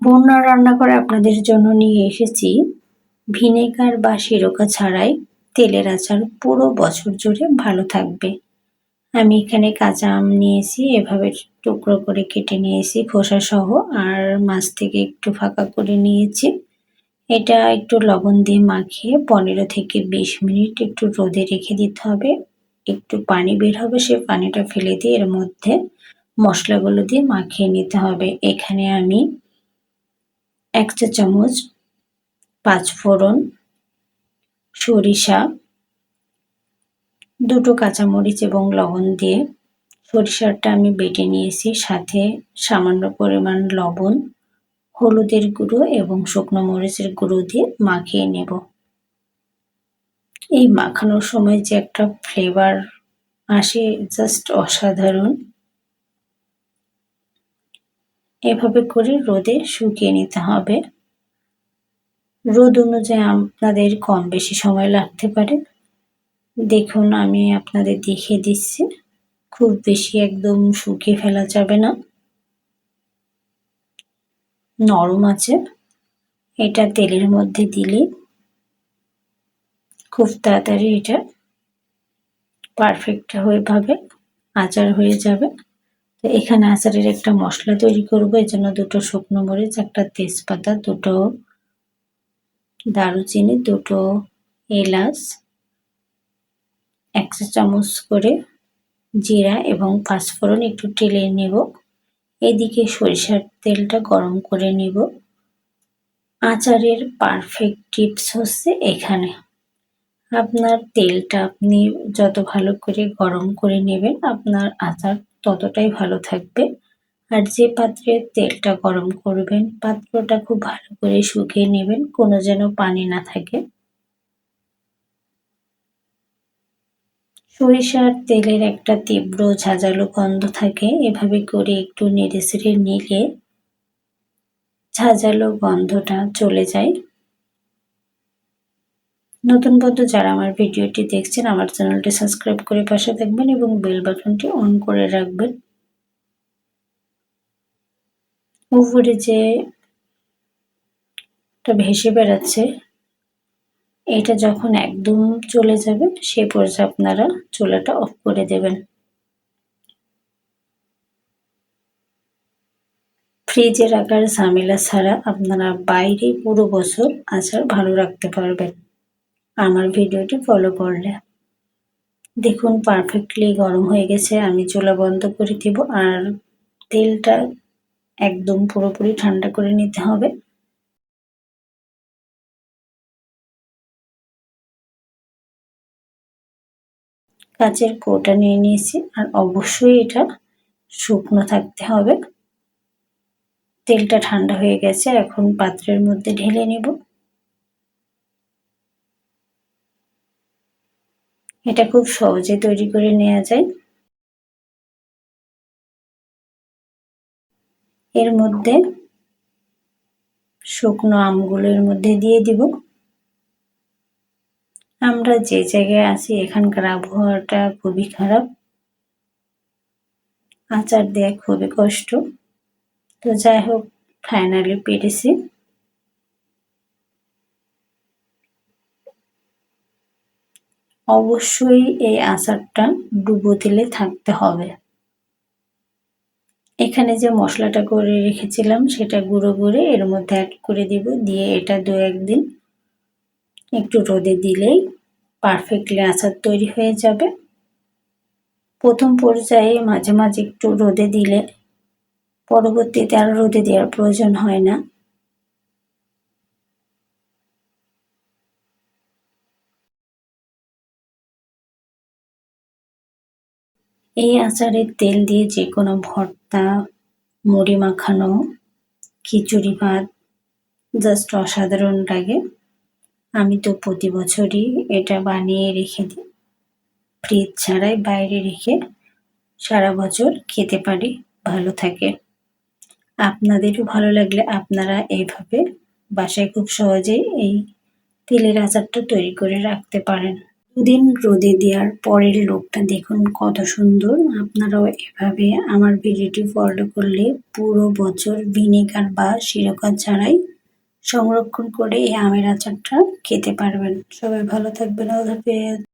বন্যা রান্নাঘরে আপনাদের জন্য নিয়ে এসেছি ভিনেগার বা সিরকা ছাড়াই তেলের আচার। পুরো বছর জুড়ে ভালো থাকবে। আমি এখানে কাঁচা আম নিয়েছি, এভাবে টুকরো করে কেটে নিয়েছি খোসা সহ, আর মাছ থেকে একটু ফাঁকা করে নিয়েছি। এটা একটু লবণ দিয়ে মাখিয়ে 15 থেকে 20 মিনিট একটু রোদে রেখে দিতে হবে। একটু পানি বের হবে, সে পানিটা ফেলে দিয়ে এর মধ্যে মশলাগুলো দিয়ে মাখিয়ে নিতে হবে। এখানে আমি 1 চা চামচ পাঁচফোড়ন, সরিষা, 2টো কাঁচামরিচ এবং লবণ দিয়ে সরিষাটা আমি বেটে নিয়েছি, সাথে সামান্য পরিমাণ লবণ, হলুদের গুঁড়ো এবং শুকনো মরিচের গুঁড়ো দিয়ে মাখিয়ে নেব। এই মাখানোর সময় যে একটা ফ্লেভার আসে, জাস্ট অসাধারণ। এভাবে করে রোদে শুকিয়ে নিতে হবে। রোদ অনুযায়ী আপনাদের কম বেশি সময় লাগতে পারে। দেখুন, আমি আপনাদের দেখিয়ে দিচ্ছি। খুব বেশি একদম শুকিয়ে ফেলা যাবে না, নরম আছে। এটা তেলের মধ্যে দিলে খুব তাড়াতাড়ি এটা পারফেক্ট ভাবে আচার হয়ে যাবে। তো এখানে আচারের একটা মশলা তৈরি করব। এর জন্য 2টো শুকনো মরিচ, একটা তেজপাতা, 2টো দারুচিনি, 2টো এলাচ, 1 চা চামচ করে জিরা এবং পাঁচফোড়ন একটু টেলে নেব। এদিকে সরিষার তেলটা গরম করে নিব। আচারের পারফেক্ট টিপস হচ্ছে এখানে। আপনার তেলটা আপনি যত ভালো করে গরম করে নেবেন, আপনার আচার ততটাই ভালো থাকবে। আর যে পাত্রে তেলটা গরম করবেন, পাত্রটা খুব ভালো করে শুকিয়ে নেবেন, কোনো যেন পানি না থাকে। সরিষার তেলের একটা তীব্র ঝাঁঝালো গন্ধ থাকে। এভাবে করে একটু নেড়ে চেড়ে নিলে ঝাঁঝালো গন্ধটা চলে যায়। নতুন বন্ধু যারা আমার ভিডিওটি দেখছেন, আমার চ্যানেলটি সাবস্ক্রাইব করে পাশে থাকবেন এবং বেল বাটনটি অন করে রাখবেন। উপরে যে ভেসে বেড়াচ্ছে, এটা যখন একদম চলে যাবে, সে পর্যায়ে আপনারা চুলাটা অফ করে দেবেন। ফ্রিজে রাখার ঝামেলা ছাড়া আপনারা বাইরে পুরো বছর আচার ভালো রাখতে পারবেন আমার ভিডিওটি ফলো করলে। দেখুন, পারফেক্টলি গরম হয়ে গেছে। আমি চুলা বন্ধ করে দিব, আর তেলটা একদম পুরোপুরি ঠান্ডা করে নিতে হবে। কাচের কৌটা নিয়ে নিয়েছি, আর অবশ্যই এটা শুকনো থাকতে হবে। তেলটা ঠান্ডা হয়ে গেছে, এখন পাত্রের মধ্যে ঢেলে নেব। এটা খুব সহজে তৈরি করে নেওয়া যায়। এর মধ্যে শুকনো আমগুলো এর মধ্যে দিয়ে দিব। আমরা যে জায়গায় আছি, এখানকার আবহাওয়াটা খুবই খারাপ, আচার দেয়া খুবই কষ্ট। তো যাই হোক, ফাইনালি পেরেছি। অবশ্যই এই আচারটা ডুবো তেলে থাকতে হবে। এখানে যে মশলাটা করে রেখেছিলাম, সেটা গুঁড়ো করে এর মধ্যে অ্যাড করে দিব। দিয়ে এটা 2-1 দিন একটু রোদে দিলেই পারফেক্টলি আচার তৈরি হয়ে যাবে। প্রথম পর্যায়ে মাঝে মাঝে একটু রোদে দিলে পরবর্তীতে আর রোদে দেওয়ার প্রয়োজন হয় না। এই আচারের তেল দিয়ে যে কোনো ভর্তা, মুড়ি মাখানো, খিচুড়ি ভাত জাস্ট অসাধারণ লাগে। আমি তো প্রতি বছরই এটা বানিয়ে রেখে দিই, ফ্রিজ ছাড়াই বাইরে রেখে সারা বছর খেতে পারি, ভালো থাকে। আপনাদেরও ভালো লাগলে আপনারা এইভাবে বাসায় খুব সহজেই এই তেলের আচারটা তৈরি করে রাখতে পারেন। দুদিন রোদে দেওয়ার পরের লোকটা দেখুন কত সুন্দর। আপনারাও এভাবে আমার ভিডিওটি ফলো করলে পুরো বছর ভিনেগার বা সিরকা ছাড়াই সংরক্ষণ করে এই আমের আচারটা খেতে পারবেন। সবাই ভালো থাকবেন। আল্লাহ হাফেজ।